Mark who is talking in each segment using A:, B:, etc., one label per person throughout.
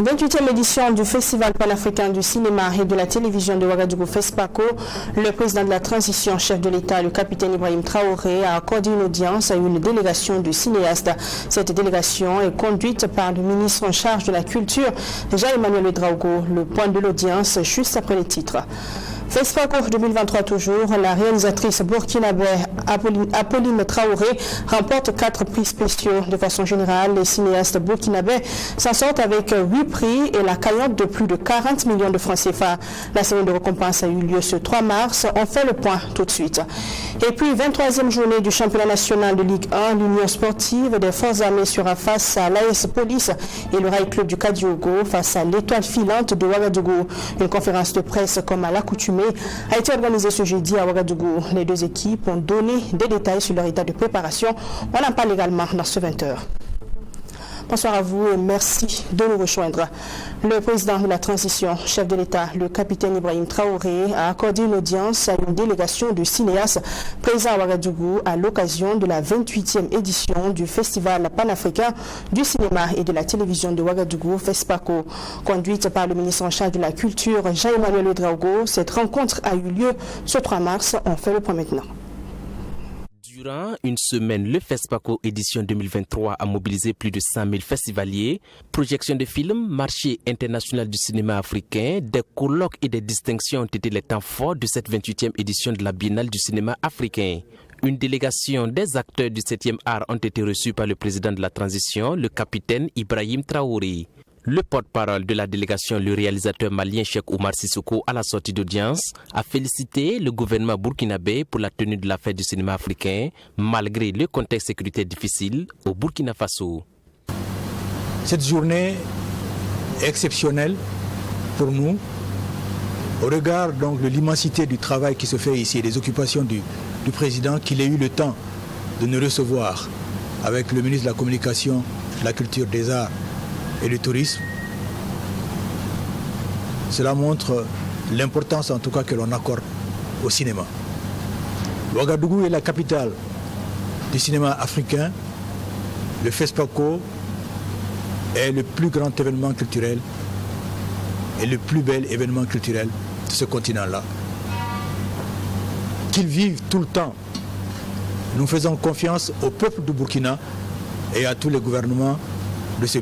A: 28e édition du Festival panafricain du cinéma et de la télévision de Ouagadougou FESPACO, le président de la transition, chef de l'État, le capitaine Ibrahim Traoré, a accordé une audience à une délégation de cinéastes. Cette délégation est conduite par le ministre en charge de la culture, Jean-Emmanuel Ouedraogo. Le point de l'audience, juste après les titres. FESPACO 2023 toujours, la réalisatrice burkinabé Apolline Traoré remporte 4 prix spéciaux. De façon générale, les cinéastes burkinabés s'en sortent avec 8 prix et la cagnotte de plus de 40 millions de francs CFA. La série de récompense a eu lieu ce 3 mars. On fait le point tout de suite. Et puis, 23e journée du championnat national de Ligue 1, l'Union sportive des forces armées sera face à l'AS Police et le Rail Club du Kadiogo face à l'Étoile filante de Ouagadougou. Une conférence de presse comme à l'accoutumée a été organisée ce jeudi à Ouagadougou. Les deux équipes ont donné des détails sur leur état de préparation. On en parle également dans ce 20h. Bonsoir à vous et merci de nous rejoindre. Le président de la transition, chef de l'État, le capitaine Ibrahim Traoré, a accordé une audience à une délégation de cinéastes présents à Ouagadougou à l'occasion de la 28e édition du Festival panafricain du cinéma et de la télévision de Ouagadougou, FESPACO. Conduite par le ministre en charge de la culture, Jean-Emmanuel Ouedraogo, cette rencontre a eu lieu ce 3 mars. On fait le point maintenant.
B: Durant une semaine, le FESPACO édition 2023 a mobilisé plus de 100 000 festivaliers, projections de films, marché international du cinéma africain, des colloques et des distinctions ont été les temps forts de cette 28e édition de la Biennale du cinéma africain. Une délégation des acteurs du 7e art ont été reçus par le président de la transition, le capitaine Ibrahim Traoré. Le porte-parole de la délégation, le réalisateur malien Cheikh Oumar Sissoko, à la sortie d'audience, a félicité le gouvernement burkinabé pour la tenue de la fête du cinéma africain, malgré le contexte sécuritaire difficile au Burkina Faso.
C: Cette journée est exceptionnelle pour nous, au regard donc de l'immensité du travail qui se fait ici et des occupations du président, qu'il ait eu le temps de nous recevoir avec le ministre de la Communication, de la Culture, des Arts et le tourisme. Cela montre l'importance en tout cas que l'on accorde au cinéma. Ouagadougou est la capitale du cinéma africain. Le FESPACO est le plus grand événement culturel et le plus bel événement culturel de ce continent-là. Qu'ils vivent tout le temps. Nous faisons confiance au peuple du Burkina et à tous les gouvernements de ce pays.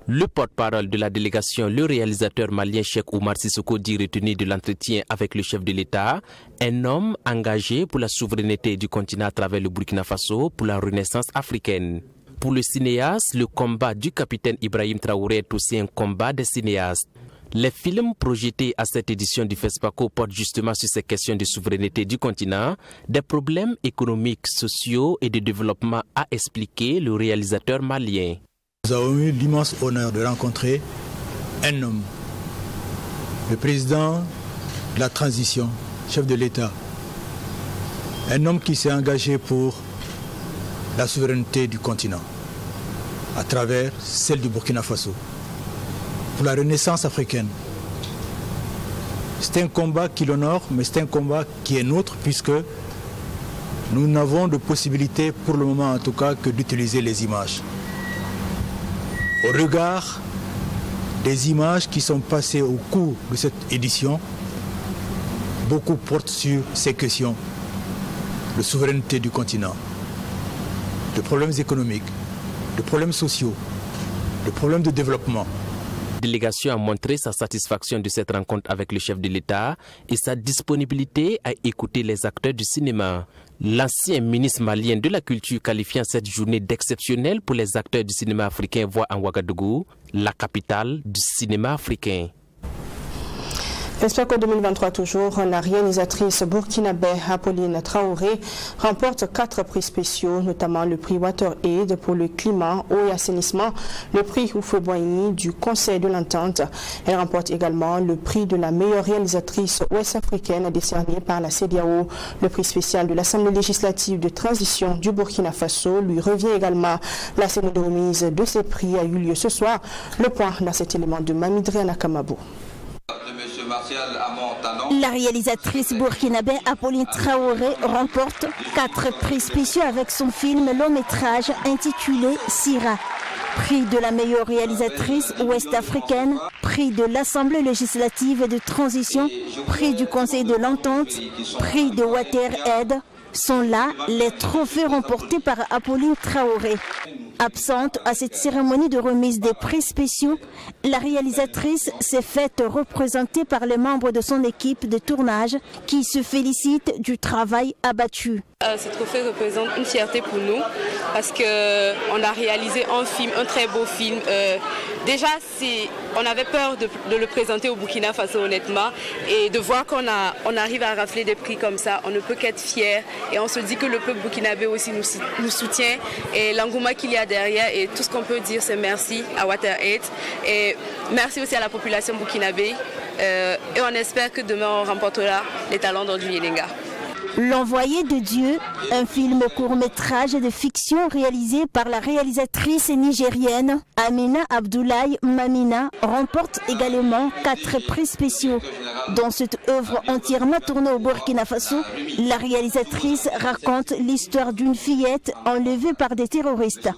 B: Le porte-parole de la délégation, le réalisateur malien Cheikh Oumar Sissoko, dit retenir de l'entretien avec le chef de l'État, un homme engagé pour la souveraineté du continent à travers le Burkina Faso pour la renaissance africaine. Pour le cinéaste, le combat du capitaine Ibrahim Traoré est aussi un combat des cinéastes. Les films projetés à cette édition du FESPACO portent justement sur ces questions de souveraineté du continent, des problèmes économiques, sociaux et de développement, a expliqué le réalisateur malien.
C: Nous avons eu l'immense honneur de rencontrer un homme, le président de la transition, chef de l'État, un homme qui s'est engagé pour la souveraineté du continent, à travers celle du Burkina Faso, pour la renaissance africaine. C'est un combat qui l'honore, mais c'est un combat qui est nôtre, puisque nous n'avons de possibilité, pour le moment en tout cas, que d'utiliser les images. Au regard des images qui sont passées au cours de cette édition, beaucoup portent sur ces questions de souveraineté du continent, de problèmes économiques, de problèmes sociaux, de problèmes de développement.
B: La délégation a montré sa satisfaction de cette rencontre avec le chef de l'État et sa disponibilité à écouter les acteurs du cinéma. L'ancien ministre malien de la Culture qualifiant cette journée d'exceptionnelle pour les acteurs du cinéma africain voit en Ouagadougou la capitale du cinéma africain.
A: FESPACO 2023 toujours, la réalisatrice burkinabé Apolline Traoré remporte 4 prix spéciaux, notamment le prix WaterAid pour le climat, eau et assainissement, le prix Houphouët-Boigny du Conseil de l'Entente. Elle remporte également le prix de la meilleure réalisatrice ouest-africaine décerné par la CEDEAO. Le prix spécial de l'Assemblée législative de transition du Burkina Faso lui revient également. La cérémonie de remise de ces prix a eu lieu ce soir. Le point dans cet élément de Mamidré Nakamabou.
D: La réalisatrice burkinabé Apolline Traoré remporte 4 prix spéciaux avec son film long métrage intitulé Sira. Prix de la meilleure réalisatrice ouest-africaine, prix de l'Assemblée législative de transition, prix du Conseil de l'Entente, prix de WaterAid. Sont là les trophées remportés par Apolline Traoré. Absente à cette cérémonie de remise des prix spéciaux, la réalisatrice s'est faite représenter par les membres de son équipe de tournage qui se félicitent du travail abattu.
E: Ce trophée représente une fierté pour nous parce qu'on a réalisé un film, un très beau film. Déjà, on avait peur de le présenter au Burkina Faso honnêtement et de voir qu'on arrive à rafler des prix comme ça, on ne peut qu'être fiers et on se dit que le peuple burkinabé aussi nous soutient et l'engouement qu'il y a derrière et tout ce qu'on peut dire c'est merci à WaterAid et merci aussi à la population burkinabé et on espère que demain on remportera les talents d'Andrew Yelenga.
D: L'Envoyé de Dieu, un film court-métrage de fiction réalisé par la réalisatrice nigérienne Amina Abdoulaye Mamina, remporte également 4 prix spéciaux. Dans cette œuvre entièrement tournée au Burkina Faso, la réalisatrice raconte l'histoire d'une fillette enlevée par des terroristes.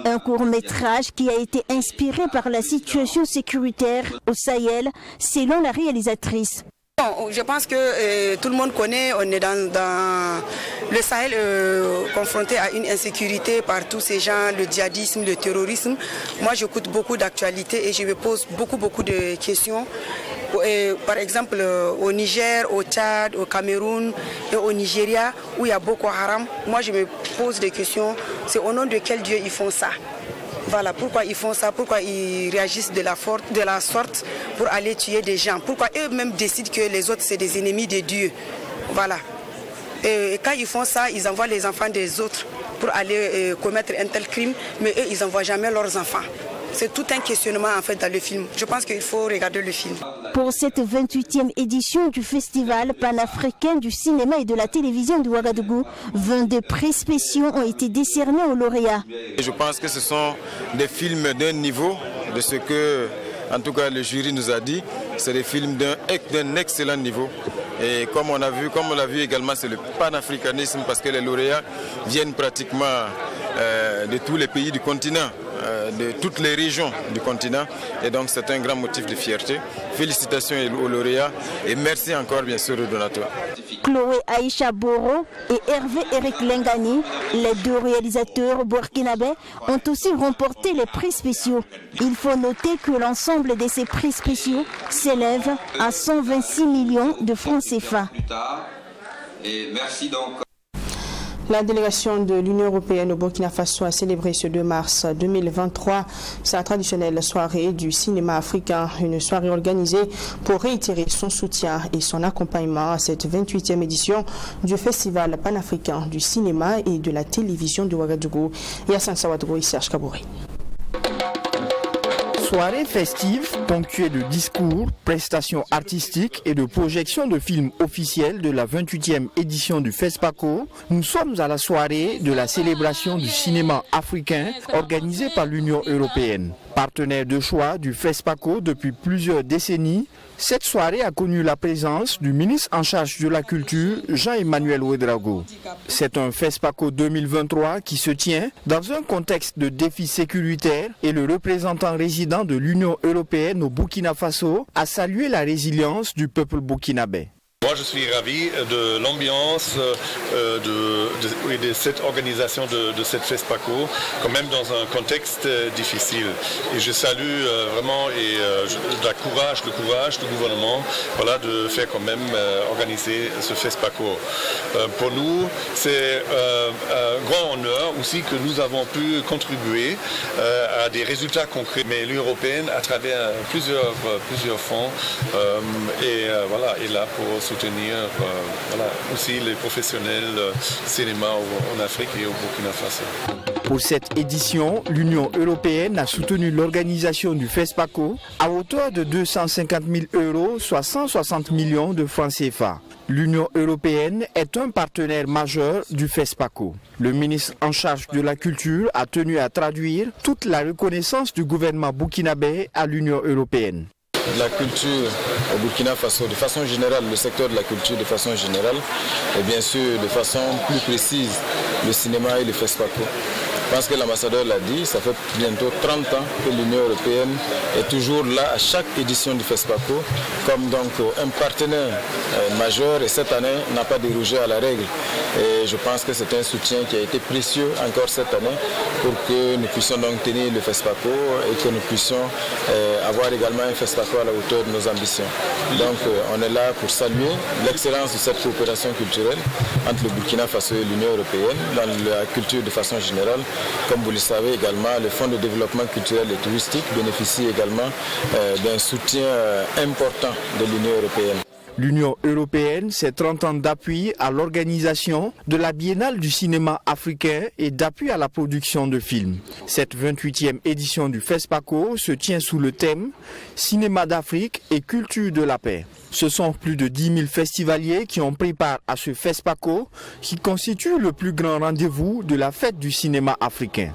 D: Un court-métrage qui a été inspiré par la situation sécuritaire au Sahel, selon la réalisatrice.
F: Je pense que tout le monde connaît, on est dans le Sahel confronté à une insécurité par tous ces gens, le djihadisme, le terrorisme. Moi j'écoute beaucoup d'actualités et je me pose beaucoup de questions. Par exemple au Niger, au Tchad, au Cameroun et au Nigeria où il y a Boko Haram, moi je me pose des questions, c'est au nom de quel Dieu ils font ça? Voilà, pourquoi ils font ça, pourquoi ils réagissent de la sorte pour aller tuer des gens, pourquoi eux-mêmes décident que les autres c'est des ennemis de Dieu. Voilà. Et quand ils font ça, ils envoient les enfants des autres pour aller commettre un tel crime, mais eux ils n'envoient jamais leurs enfants. C'est tout un questionnement en fait dans le film. Je pense qu'il faut regarder le film.
D: Pour cette 28e édition du Festival panafricain du cinéma et de la télévision de Ouagadougou, 22 prix spéciaux ont été décernés aux lauréats.
G: Je pense que ce sont des films d'un niveau, de ce que, en tout cas, le jury nous a dit. C'est des films d'un excellent niveau. Et comme on l'a vu également, c'est le panafricanisme parce que les lauréats viennent pratiquement de tous les pays du continent, de toutes les régions du continent. Et donc c'est un grand motif de fierté. Félicitations aux lauréats et merci encore bien sûr aux donateurs.
D: Chloé Aïcha Boro et Hervé Eric Lengani, les 2 réalisateurs burkinabés, ont aussi remporté les prix spéciaux. Il faut noter que l'ensemble de ces prix spéciaux s'élève à 126 millions de francs CFA.
H: Et merci donc.
A: La délégation de l'Union européenne au Burkina Faso a célébré ce 2 mars 2023 sa traditionnelle soirée du cinéma africain, une soirée organisée pour réitérer son soutien et son accompagnement à cette 28e édition du Festival panafricain du cinéma et de la télévision de Ouagadougou. Yassine Sawadro et Serge Kabouré.
I: Soirée festive, ponctuée de discours, prestations artistiques et de projections de films officiels de la 28e édition du FESPACO, nous sommes à la soirée de la célébration du cinéma africain organisée par l'Union européenne. Partenaire de choix du FESPACO depuis plusieurs décennies, cette soirée a connu la présence du ministre en charge de la culture, Jean-Emmanuel Ouedraogo. C'est un FESPACO 2023 qui se tient dans un contexte de défis sécuritaires et le représentant résident de l'Union européenne au Burkina Faso a salué la résilience du peuple burkinabé.
J: Bon, Moi, je suis ravi de l'ambiance de cette organisation de cette FESPACO, quand même dans un contexte difficile. Et je salue vraiment le courage du gouvernement, voilà, de faire quand même organiser ce FESPACO. Pour nous, c'est un grand honneur aussi que nous avons pu contribuer à des résultats concrets. Mais l'Union européenne, à travers plusieurs fonds, est là pour soutenir aussi les professionnels cinéma en Afrique et au Burkina Faso.
I: Pour cette édition, l'Union européenne a soutenu l'organisation du FESPACO à hauteur de 250 000 €, soit 160 millions de francs CFA. L'Union européenne est un partenaire majeur du FESPACO. Le ministre en charge de la culture a tenu à traduire toute la reconnaissance du gouvernement burkinabé à l'Union européenne.
G: La culture au Burkina Faso, de façon générale, le secteur de la culture de façon générale, et bien sûr de façon plus précise, le cinéma et le FESPACO. Je pense que l'ambassadeur l'a dit, ça fait bientôt 30 ans que l'Union européenne est toujours là à chaque édition du FESPACO comme donc un partenaire majeur et cette année n'a pas dérogé à la règle. Et je pense que c'est un soutien qui a été précieux encore cette année pour que nous puissions donc tenir le FESPACO et que nous puissions avoir également un FESPACO à la hauteur de nos ambitions. Donc on est là pour saluer l'excellence de cette coopération culturelle entre le Burkina Faso et l'Union européenne dans la culture de façon générale. Comme vous le savez également, le Fonds de développement culturel et touristique bénéficie également d'un soutien important de l'Union européenne.
I: L'Union européenne, c'est 30 ans d'appui à l'organisation de la Biennale du cinéma africain et d'appui à la production de films. Cette 28e édition du FESPACO se tient sous le thème « Cinéma d'Afrique et culture de la paix ». Ce sont plus de 10 000 festivaliers qui ont pris part à ce FESPACO qui constitue le plus grand rendez-vous de la fête du cinéma africain.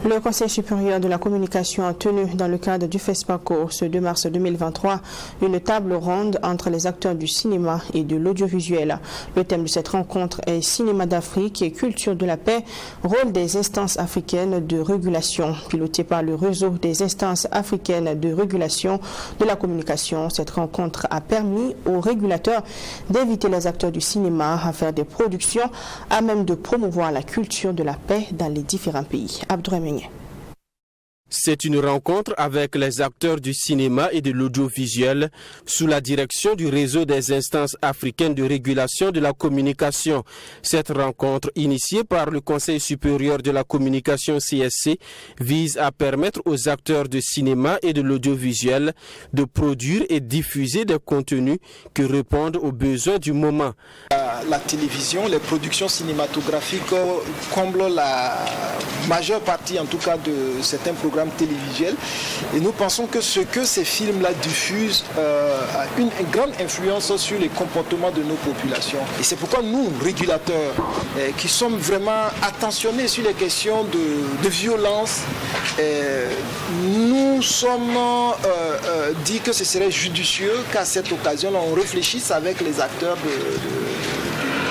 A: Le Conseil supérieur de la communication a tenu dans le cadre du FESPACO ce 2 mars 2023 une table ronde entre les acteurs du cinéma et de l'audiovisuel. Le thème de cette rencontre est Cinéma d'Afrique et culture de la paix, rôle des instances africaines de régulation. Piloté par le réseau des instances africaines de régulation de la communication, cette rencontre a permis aux régulateurs d'inviter les acteurs du cinéma à faire des productions à même de promouvoir la culture de la paix dans les différents pays. Abdourahmane.
B: C'est une rencontre avec les acteurs du cinéma et de l'audiovisuel sous la direction du réseau des instances africaines de régulation de la communication. Cette rencontre, initiée par le Conseil supérieur de la communication CSC, vise à permettre aux acteurs de cinéma et de l'audiovisuel de produire et diffuser des contenus qui répondent aux besoins du moment.
K: La télévision, les productions cinématographiques comblent la majeure partie, en tout cas, de certains programmes télévisuels. Et nous pensons que ce que ces films-là diffusent a une grande influence sur les comportements de nos populations. Et c'est pourquoi nous, régulateurs, qui sommes vraiment attentionnés sur les questions de violence, nous sommes dit que ce serait judicieux qu'à cette occasion, on réfléchisse avec les acteurs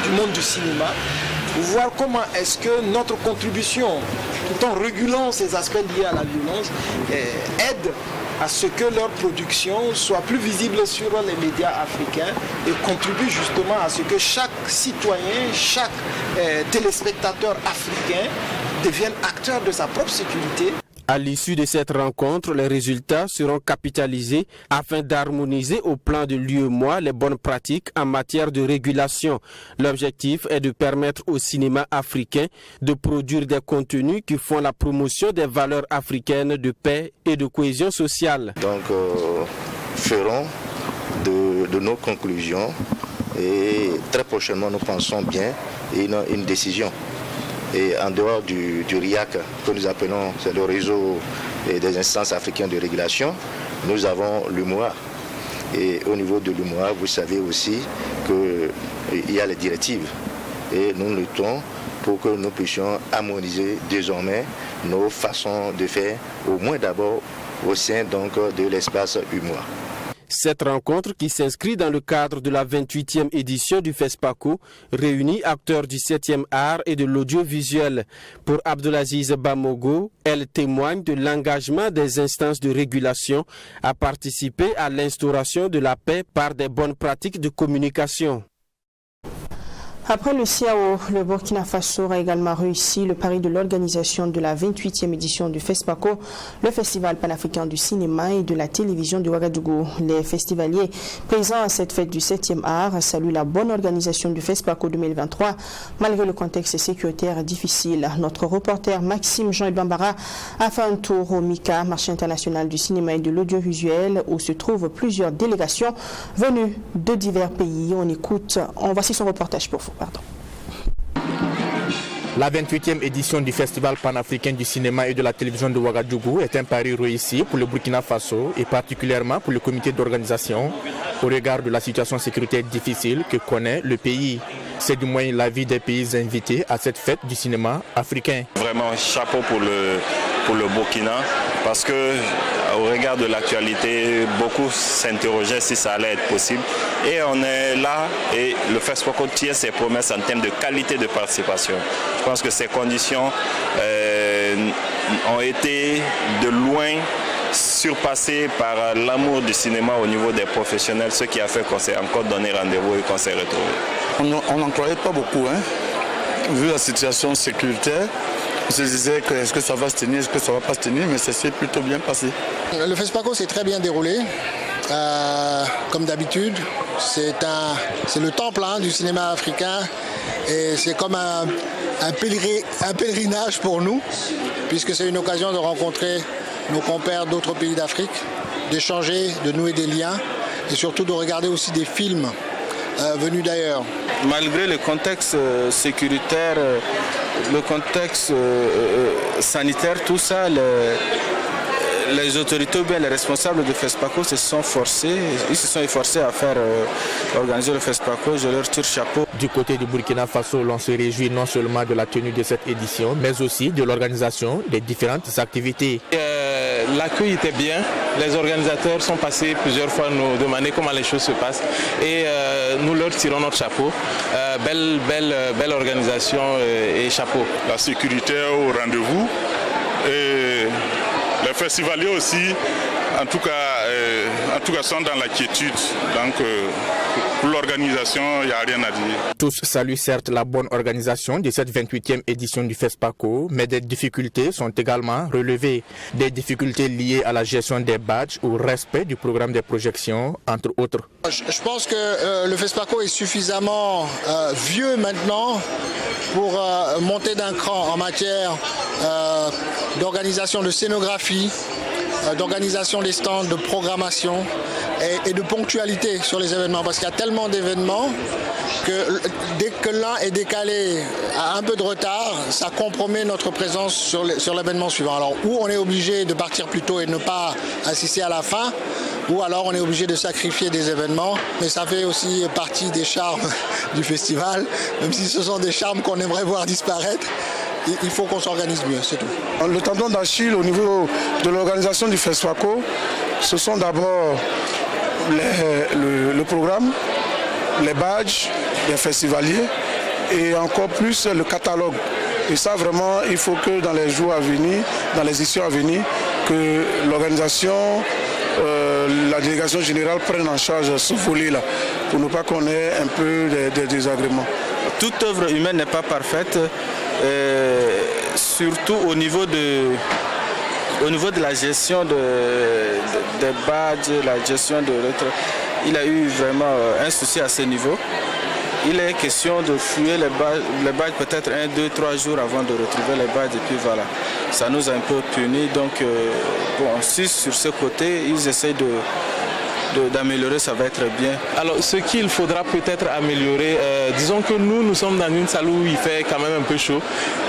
K: du monde du cinéma, pour voir comment est-ce que notre contribution, tout en régulant ces aspects liés à la violence, aide à ce que leur production soit plus visible sur les médias africains et contribue justement à ce que chaque citoyen, chaque téléspectateur africain devienne acteur de sa propre sécurité.
B: À l'issue de cette rencontre, les résultats seront capitalisés afin d'harmoniser au plan de l'UEMOA les bonnes pratiques en matière de régulation. L'objectif est de permettre au cinéma africain de produire des contenus qui font la promotion des valeurs africaines de paix et de cohésion sociale.
L: Donc, ferons de nos conclusions et très prochainement, nous pensons bien une décision. Et en dehors du RIAC, que nous appelons, c'est le réseau des instances africaines de régulation, nous avons l'UMOA. Et au niveau de l'UMOA, vous savez aussi qu'il y a les directives. Et nous luttons pour que nous puissions harmoniser désormais nos façons de faire, au moins d'abord au sein donc de l'espace UMOA.
M: Cette rencontre, qui s'inscrit dans le cadre de la 28e édition du FESPACO, réunit acteurs du 7e art et de l'audiovisuel. Pour Abdelaziz Bamogo, elle témoigne de l'engagement des instances de régulation à participer à l'instauration de la paix par des bonnes pratiques de communication.
A: Après le CAO, le Burkina Faso a également réussi le pari de l'organisation de la 28e édition du FESPACO, le Festival panafricain du cinéma et de la télévision de Ouagadougou. Les festivaliers présents à cette fête du 7e art saluent la bonne organisation du FESPACO 2023, malgré le contexte sécuritaire difficile. Notre reporter Maxime Jean Bambara a fait un tour au MICA, marché international du cinéma et de l'audiovisuel, où se trouvent plusieurs délégations venues de divers pays. Voici son reportage pour vous.
I: La 28e édition du Festival panafricain du cinéma et de la télévision de Ouagadougou est un pari réussi pour le Burkina Faso et particulièrement pour le comité d'organisation au regard de la situation sécuritaire difficile que connaît le pays. C'est du moins l'avis des pays invités à cette fête du cinéma africain.
N: Vraiment chapeau pour le Burkina parce que au regard de l'actualité, beaucoup s'interrogeaient si ça allait être possible. Et on est là et le FESPACO tient ses promesses en termes de qualité de participation. Je pense que ces conditions ont été de loin surpassées par l'amour du cinéma au niveau des professionnels, ce qui a fait qu'on s'est encore donné rendez-vous et qu'on s'est retrouvés.
O: On n'en croyait pas beaucoup, vu la situation sécuritaire. On se disait que est-ce que ça va se tenir, est-ce que ça ne va pas se tenir, mais ça s'est plutôt bien passé.
P: Le FESPACO s'est très bien déroulé. Comme d'habitude, c'est le temple du cinéma africain et c'est comme un pèlerinage pour nous, puisque c'est une occasion de rencontrer nos compères d'autres pays d'Afrique, d'échanger, de nouer des liens et surtout de regarder aussi des films venus d'ailleurs.
G: Malgré le contexte sécuritaire, le contexte sanitaire, tout ça, les autorités ou bien les responsables de FESPACO se sont efforcés à faire organiser le FESPACO. Je leur tire chapeau.
I: Du côté du Burkina Faso, l'on se réjouit non seulement de la tenue de cette édition, mais aussi de l'organisation des différentes activités.
Q: L'accueil était bien. Les organisateurs sont passés plusieurs fois nous demander comment les choses se passent et nous leur tirons notre chapeau. Belle organisation et chapeau.
R: La sécurité au rendez-vous et les festivaliers aussi, en tout cas sont dans la quiétude. Donc pour l'organisation, il n'y a rien à dire.
I: Tous saluent certes la bonne organisation de cette 28e édition du FESPACO, mais des difficultés sont également relevées. Des difficultés liées à la gestion des badges ou au respect du programme de projection, entre autres.
P: Je pense que le FESPACO est suffisamment vieux maintenant pour monter d'un cran en matière d'organisation de scénographie, d'organisation des stands, de programmation et de ponctualité sur les événements. Parce qu'il y a tellement d'événements que dès que l'un est décalé à un peu de retard, ça compromet notre présence sur l'événement suivant. Alors, ou on est obligé de partir plus tôt et ne pas assister à la fin, ou alors on est obligé de sacrifier des événements. Mais ça fait aussi partie des charmes du festival, même si ce sont des charmes qu'on aimerait voir disparaître. Il faut qu'on s'organise mieux, c'est tout.
O: Le tendon d'Achille au niveau de l'organisation du FESPACO, ce sont d'abord le programme, les badges des festivaliers et encore plus le catalogue. Et ça vraiment, il faut que dans les jours à venir, dans les éditions à venir, que l'organisation, la délégation générale prenne en charge ce volet-là, pour ne pas qu'on ait un peu de désagréments.
G: Toute œuvre humaine n'est pas parfaite, surtout au niveau de la gestion des badges, la gestion de l'autre. Il a eu vraiment un souci à ce niveau. Il est question de fouiller les badges peut-être 1, 2, 3 jours avant de retrouver les badges et puis voilà. Ça nous a un peu puni, donc si sur ce côté, ils essayent d'améliorer, ça va être bien.
Q: Alors ce qu'il faudra peut-être améliorer, disons que nous sommes dans une salle où il fait quand même un peu chaud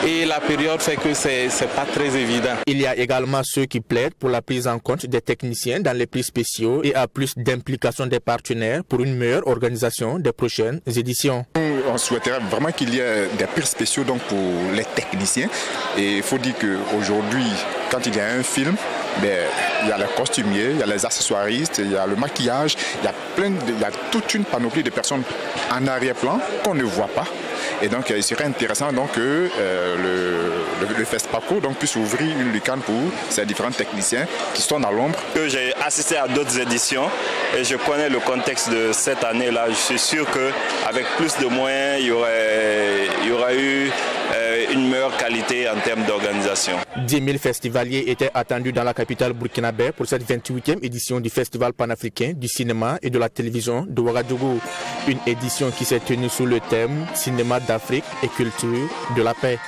Q: et la période fait que c'est pas très évident.
I: Il y a également ceux qui plaident pour la prise en compte des techniciens dans les prix spéciaux et à plus d'implication des partenaires pour une meilleure organisation des prochaines éditions.
S: On souhaiterait vraiment qu'il y ait des prix spéciaux donc pour les techniciens et il faut dire qu'aujourd'hui, quand il y a un film, il y a les costumiers, il y a les accessoiristes, il y a le maquillage, il y a toute une panoplie de personnes en arrière-plan qu'on ne voit pas. Et donc il serait intéressant donc, que le FESPACO puisse ouvrir une lucane pour ces différents techniciens qui sont dans l'ombre.
N: J'ai assisté à d'autres éditions et je connais le contexte de cette année-là. Je suis sûr qu'avec plus de moyens, il y aurait eu une meilleure qualité en termes d'organisation.
I: 10 000 festivaliers étaient attendus dans la capitale burkinabé pour cette 28e édition du Festival panafricain du cinéma et de la télévision de Ouagadougou. Une édition qui s'est tenue sous le thème « Cinéma d'Afrique et culture de la paix ».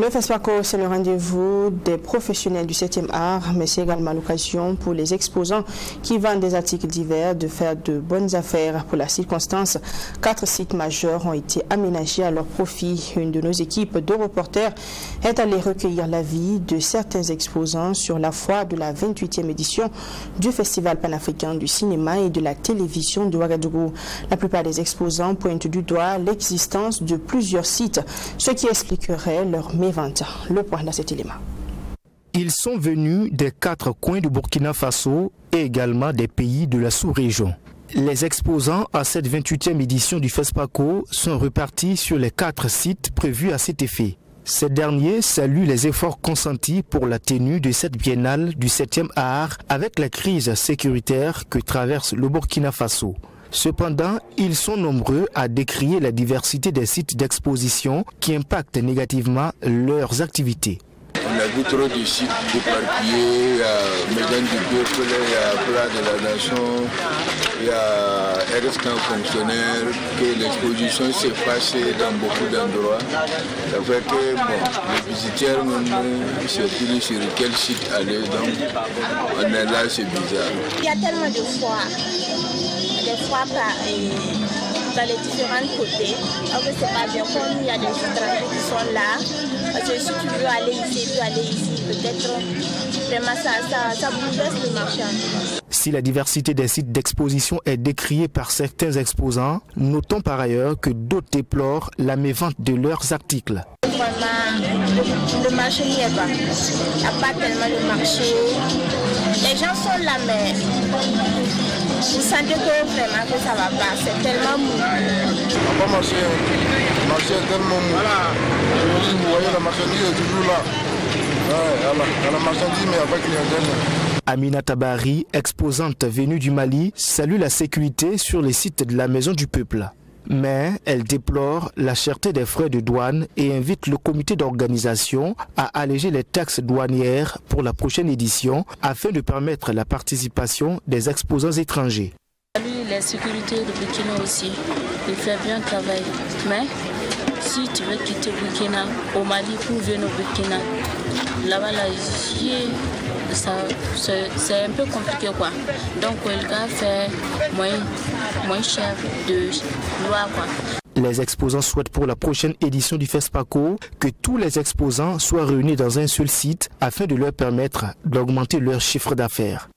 A: Le FESPACO, c'est le rendez-vous des professionnels du 7e art, mais c'est également l'occasion pour les exposants qui vendent des articles divers de faire de bonnes affaires. Pour la circonstance, 4 sites majeurs ont été aménagés à leur profit. Une de nos équipes de reporters est allée recueillir l'avis de certains exposants sur la foire de la 28e édition du Festival panafricain du cinéma et de la télévision de Ouagadougou. La plupart des exposants pointent du doigt l'existence de plusieurs sites, ce qui expliquerait leur mévente. Le point dans cet élément.
I: Ils sont venus des 4 coins du Burkina Faso et également des pays de la sous-région. Les exposants à cette 28e édition du FESPACO sont repartis sur les 4 sites prévus à cet effet. Ces derniers saluent les efforts consentis pour la tenue de cette biennale du 7e art avec la crise sécuritaire que traverse le Burkina Faso. Cependant, ils sont nombreux à décrier la diversité des sites d'exposition qui impactent négativement leurs activités.
T: On a vu trop de sites éparpillés, il y a Maison du Peuple, il y a Place de la Nation, il y a RS1 fonctionnaire, que l'exposition s'est passée dans beaucoup d'endroits. Ça fait que les visiteurs ne savent plus sur quel site aller, donc on est là, c'est bizarre.
U: Il y a tellement de foires. Des fois dans les différents côtés. Alors que c'est pas bien, comme il y a des étrangers qui sont là, parce que si tu veux aller ici, tu peux aller ici, peut-être vraiment ça bouleverse le marché.
I: Si la diversité des sites d'exposition est décriée par certains exposants, notons par ailleurs que d'autres déplorent la mévente de leurs articles.
U: Vraiment, le marché n'y est pas. Il n'y a pas tellement de marché. Les gens sont là, mais vous sentez que vraiment que ça va pas. C'est tellement mou.
T: On va marcher. Le marché est tellement mou. Voilà. Vous voyez, la marchandise est toujours là. Ouais, la marchandise, mais avec les
I: Amina Tabari, exposante venue du Mali, salue la sécurité sur les sites de la Maison du Peuple. Mais elle déplore la cherté des frais de douane et invite le comité d'organisation à alléger les taxes douanières pour la prochaine édition afin de permettre la participation des exposants étrangers.
V: La sécurité de Burkina aussi, il fait bien travail. Mais si tu veux quitter Burkina au Mali pour venir au Burkina, là-bas, c'est un peu compliqué quoi. Donc il va faire moins cher de loi quoi.
I: Les exposants souhaitent pour la prochaine édition du FESPACO que tous les exposants soient réunis dans un seul site afin de leur permettre d'augmenter leur chiffre d'affaires.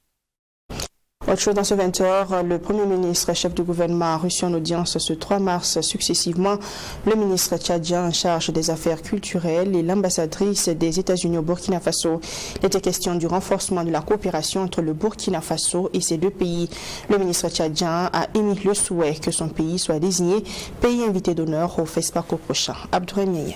A: Autre chose dans ce 20h, le Premier ministre, chef du gouvernement, a reçu en audience ce 3 mars successivement le ministre tchadien en charge des affaires culturelles et l'ambassadrice des États-Unis au Burkina Faso. Il était question du renforcement de la coopération entre le Burkina Faso et ces deux pays. Le ministre tchadien a émis le souhait que son pays soit désigné pays invité d'honneur au FESPACO prochain. Abdourahim Yaya.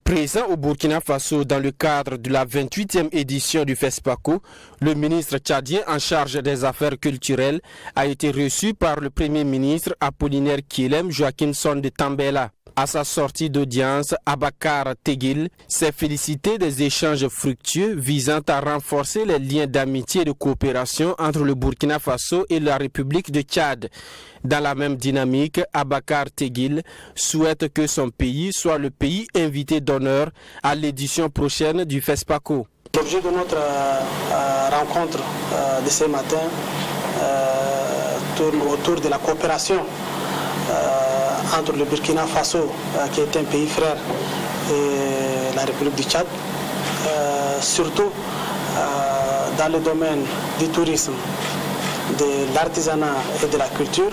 M: Présent au Burkina Faso dans le cadre de la 28e édition du FESPACO, le ministre tchadien en charge des affaires culturelles a été reçu par le Premier ministre Apollinaire Kyelem Joachim Sonde Tambela. À sa sortie d'audience, Abakar Teguil s'est félicité des échanges fructueux visant à renforcer les liens d'amitié et de coopération entre le Burkina Faso et la République de Tchad. Dans la même dynamique, Abakar Teguil souhaite que son pays soit le pays invité d'honneur à l'édition prochaine du FESPACO.
W: L'objet de notre rencontre de ce matin tourne autour de la coopération entre le Burkina Faso, qui est un pays frère, et la République du Tchad, surtout dans le domaine du tourisme, de l'artisanat et de la culture,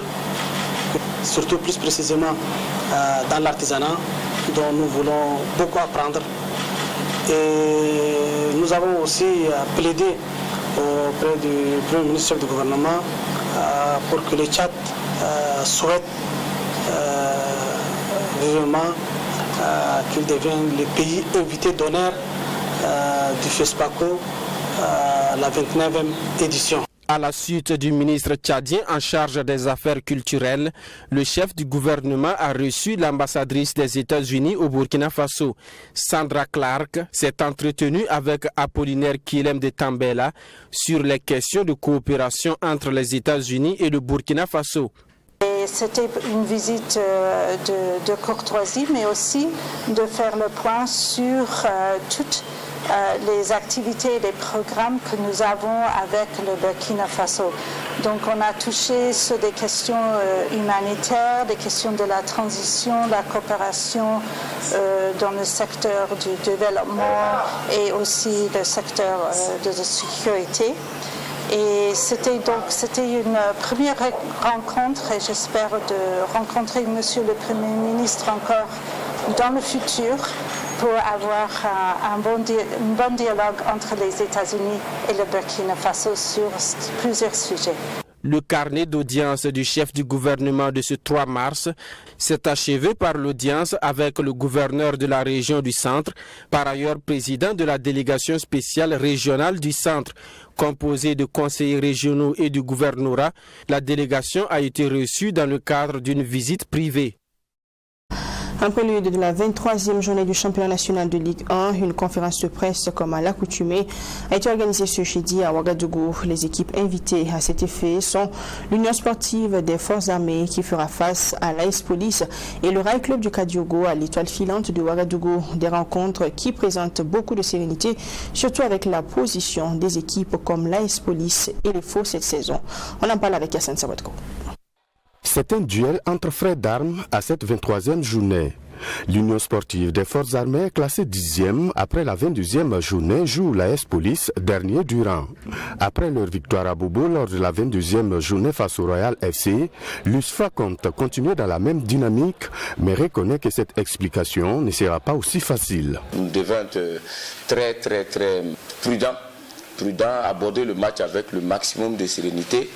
W: surtout plus précisément dans l'artisanat dont nous voulons beaucoup apprendre Et nous avons aussi plaidé auprès du Premier ministre du gouvernement pour que le Tchad souhaite vivement qu'il devienne le pays invité d'honneur du FESPACO, la 29e édition.
M: À la suite du ministre tchadien en charge des affaires culturelles, le chef du gouvernement a reçu l'ambassadrice des États-Unis au Burkina Faso. Sandra Clark s'est entretenue avec Apollinaire Kilem de Tambela sur les questions de coopération entre les États-Unis et le Burkina Faso.
C: C'était une visite de courtoisie, mais aussi de faire le point sur toutes les activités et les programmes que nous avons avec le Burkina Faso. Donc on a touché sur des questions humanitaires, des questions de la transition, la coopération dans le secteur du développement et aussi le secteur de la sécurité. Et c'était une première rencontre et j'espère de rencontrer Monsieur le Premier ministre encore dans le futur pour avoir un bon dialogue entre les États-Unis et le Burkina Faso sur plusieurs sujets.
M: Le carnet d'audience du chef du gouvernement de ce 3 mars s'est achevé par l'audience avec le gouverneur de la région du Centre, par ailleurs président de la délégation spéciale régionale du Centre. Composée de conseillers régionaux et du gouvernorat, la délégation a été reçue dans le cadre d'une visite privée.
A: En prélude de la 23e journée du championnat national de Ligue 1, une conférence de presse comme à l'accoutumée a été organisée ce jeudi à Ouagadougou. Les équipes invitées à cet effet sont l'Union sportive des forces armées qui fera face à l'AS Police et le Rail Club du Kadiogo à l'Étoile filante de Ouagadougou. Des rencontres qui présentent beaucoup de sérénité, surtout avec la position des équipes comme l'AS Police et les Faux cette saison. On en parle avec Yassine Sawadko.
E: C'est un duel entre frères d'armes à cette 23e journée. L'Union sportive des forces armées, classée 10e après la 22e journée, joue l'AS Police, dernier du rang. Après leur victoire à Bobo lors de la 22e journée face au Royal FC, l'USFA compte continuer dans la même dynamique, mais reconnaît que cette explication ne sera pas aussi facile.
F: Nous devons être très prudents. Aborder le match avec le maximum de sérénité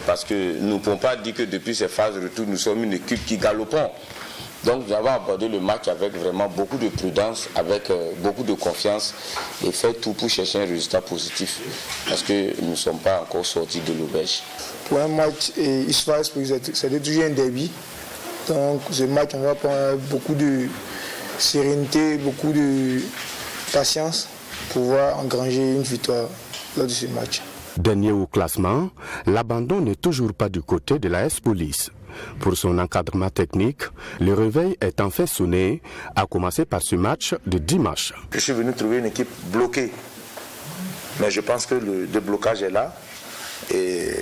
F: parce que nous ne pouvons pas dire que depuis ces phases de retour nous sommes une équipe qui galopons. Donc nous avons abordé le match avec vraiment beaucoup de prudence, avec beaucoup de confiance et fait tout pour chercher un résultat positif parce que nous ne sommes pas encore sortis de l'auberge.
X: Pour un match, c'est toujours un derby. Donc ce match on va prendre beaucoup de sérénité, beaucoup de patience pour pouvoir engranger une victoire lors de ce match.
E: Dernier au classement, l'abandon n'est toujours pas du côté de l'AS Police. Pour son encadrement technique, le réveil est en fait sonné, à commencer par ce match de dimanche.
F: Je suis venu trouver une équipe bloquée, mais je pense que le déblocage est là. Et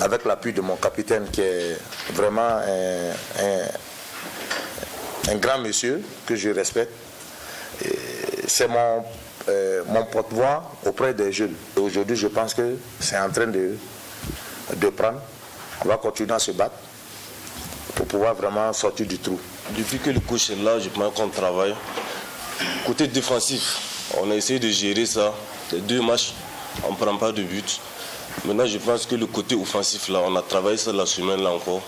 F: avec l'appui de mon capitaine qui est vraiment un grand monsieur que je respecte, c'est mon porte-voix auprès des jeunes. Aujourd'hui, je pense que c'est en train de prendre. On va continuer à se battre pour pouvoir vraiment sortir du trou.
Y: Depuis que le coach est là, je pense qu'on travaille. Côté défensif, on a essayé de gérer ça. Les 2 matchs, on ne prend pas de but. Maintenant, je pense que le côté offensif, là, on a travaillé ça la semaine là encore.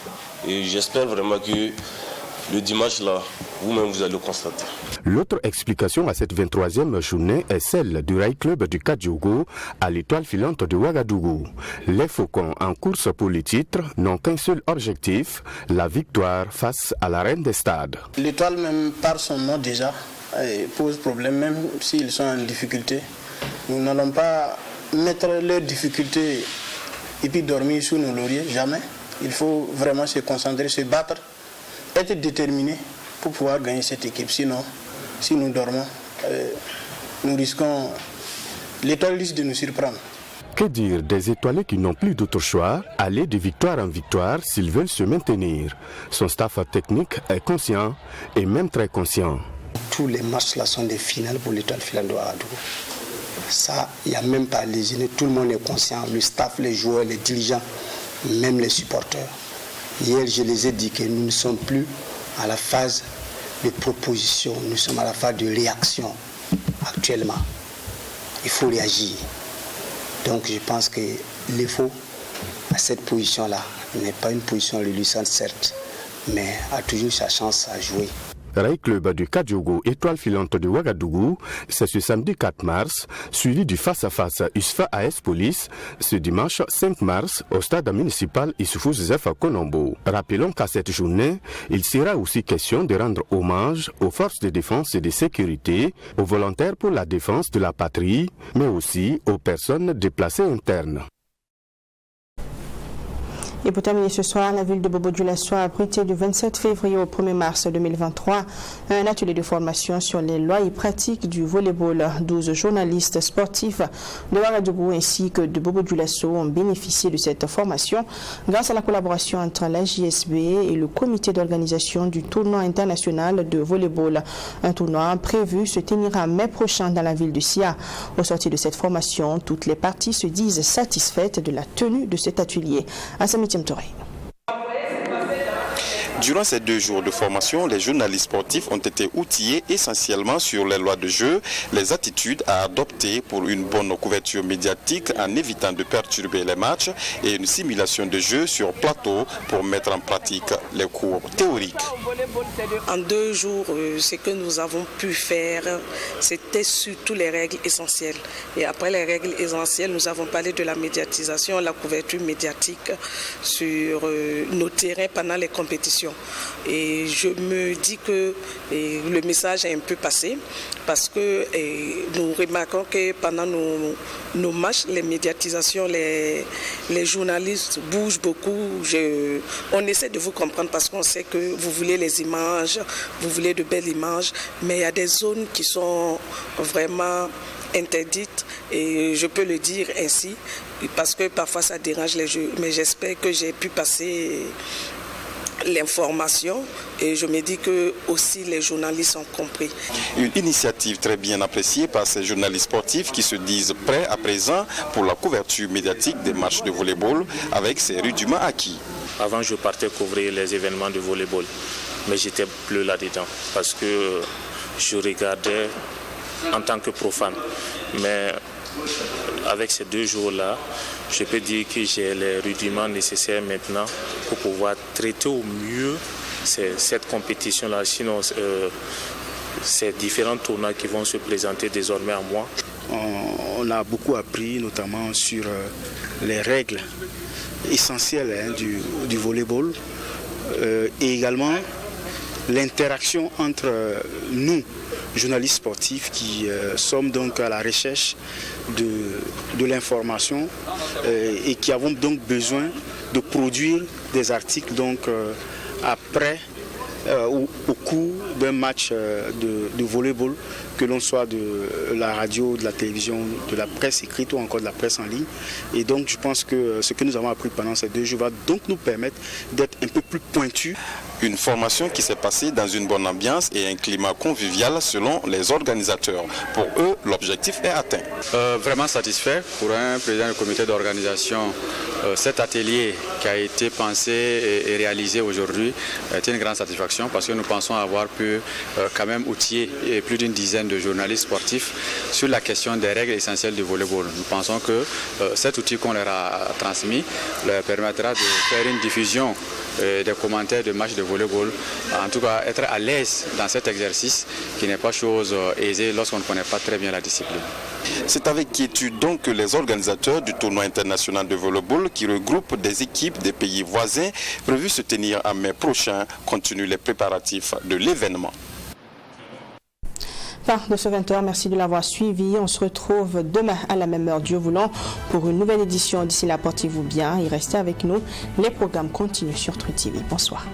Y: Et j'espère vraiment que le dimanche, là, vous-même, vous allez le constater.
E: L'autre explication à cette 23e journée est celle du Rail Club du Kadiogo à l'Étoile filante de Ouagadougou. Les Faucons en course pour le titre n'ont qu'un seul objectif, la victoire face à la reine des stades.
W: L'Étoile, même par son nom déjà, pose problème, même s'ils sont en difficulté. Nous n'allons pas mettre leurs difficultés et puis dormir sous nos lauriers, jamais. Il faut vraiment se concentrer, se battre, être déterminé pour pouvoir gagner cette équipe. Sinon, si nous dormons, nous risquons, l'Étoile risque de nous surprendre.
E: Que dire des étoilés qui n'ont plus d'autre choix, aller de victoire en victoire s'ils veulent se maintenir. Son staff technique est conscient et même très conscient.
W: Tous les matchs là sont des finales pour l'Étoile filante de Ouagadougou. Ça, il n'y a même pas à lésiner, tout le monde est conscient, le staff, les joueurs, les dirigeants, même les supporters. Hier, je les ai dit que nous ne sommes plus à la phase de proposition, nous sommes à la phase de réaction.
B: actuellement. Il faut réagir. Donc je pense que l'EFO, à cette position-là, n'est pas une position reluisante certes, mais a toujours sa chance à jouer.
E: Rail Club du Kadiogo, étoile filante de Ouagadougou, c'est ce samedi 4 mars, suivi du face-à-face USFA AS Police, ce dimanche 5 mars au stade municipal Issoufou Joseph Konombo. Rappelons qu'à cette journée, il sera aussi question de rendre hommage aux forces de défense et de sécurité, aux volontaires pour la défense de la patrie, mais aussi aux personnes déplacées internes.
A: Et pour terminer ce soir, la ville de Bobo-Dioulasso a abrité du 27 février au 1er mars 2023 un atelier de formation sur les lois et pratiques du volleyball. 12 journalistes sportifs de Ouagadougou ainsi que de Bobo-Dioulasso ont bénéficié de cette formation grâce à la collaboration entre la JSB et le comité d'organisation du tournoi international de volleyball. Un tournoi prévu se tenir en mai prochain dans la ville de Sia. Au sortir de cette formation, toutes les parties se disent satisfaites de la tenue de cet atelier.
D: Durant ces 2 jours de formation, les journalistes sportifs ont été outillés essentiellement sur les lois de jeu, les attitudes à adopter pour une bonne couverture médiatique en évitant de perturber les matchs et une simulation de jeu sur plateau pour mettre en pratique les cours théoriques.
H: En 2 jours, ce que nous avons pu faire, c'était surtout les règles essentielles. Et après les règles essentielles, nous avons parlé de la médiatisation, la couverture médiatique sur nos terrains pendant les compétitions. Et je me dis que le message est un peu passé parce que nous remarquons que pendant nos matchs, les médiatisations, les journalistes bougent beaucoup. On essaie de vous comprendre parce qu'on sait que vous voulez les images, vous voulez de belles images, mais il y a des zones qui sont vraiment interdites et je peux le dire ainsi parce que parfois ça dérange les jeux. Mais j'espère que j'ai pu passer l'information et je me dis que aussi les journalistes ont compris.
D: Une initiative très bien appréciée par ces journalistes sportifs qui se disent prêts à présent pour la couverture médiatique des matchs de volleyball avec ces rudiments acquis.
J: Avant je partais couvrir les événements de volleyball, mais j'étais plus là-dedans parce que je regardais en tant que profane. Mais avec ces 2 jours-là, je peux dire que j'ai les rudiments nécessaires maintenant pour pouvoir traiter au mieux cette compétition-là. Sinon, ces différents tournois qui vont se présenter désormais à moi.
K: On a beaucoup appris, notamment sur les règles essentielles du volleyball et également l'interaction entre nous, journalistes sportifs, qui sommes donc à la recherche de l'information et qui avons donc besoin de produire des articles donc après au cours d'un match de volleyball, que l'on soit de la radio, de la télévision, de la presse écrite ou encore de la presse en ligne. Et donc je pense que ce que nous avons appris pendant ces 2 jours va donc nous permettre d'être un peu plus pointus.
D: Une formation qui s'est passée dans une bonne ambiance et un climat convivial selon les organisateurs. Pour eux, l'objectif est atteint.
Z: Vraiment satisfait pour un président du comité d'organisation. Cet atelier qui a été pensé et réalisé aujourd'hui est une grande satisfaction parce que nous pensons avoir pu quand même outiller plus d'une dizaine de journalistes sportifs sur la question des règles essentielles du volleyball. Nous pensons que cet outil qu'on leur a transmis leur permettra de faire une diffusion des commentaires de matchs de volleyball, en tout cas être à l'aise dans cet exercice qui n'est pas chose aisée lorsqu'on ne connaît pas très bien la discipline.
D: C'est avec quiétude donc que les organisateurs du tournoi international de volleyball qui regroupe des équipes des pays voisins prévus se tenir en mai prochain continuent les préparatifs de l'événement.
A: Fin de ce 20h, merci de l'avoir suivi. On se retrouve demain à la même heure, Dieu voulant, pour une nouvelle édition. D'ici là, portez-vous bien et restez avec nous. Les programmes continuent sur Truth TV. Bonsoir.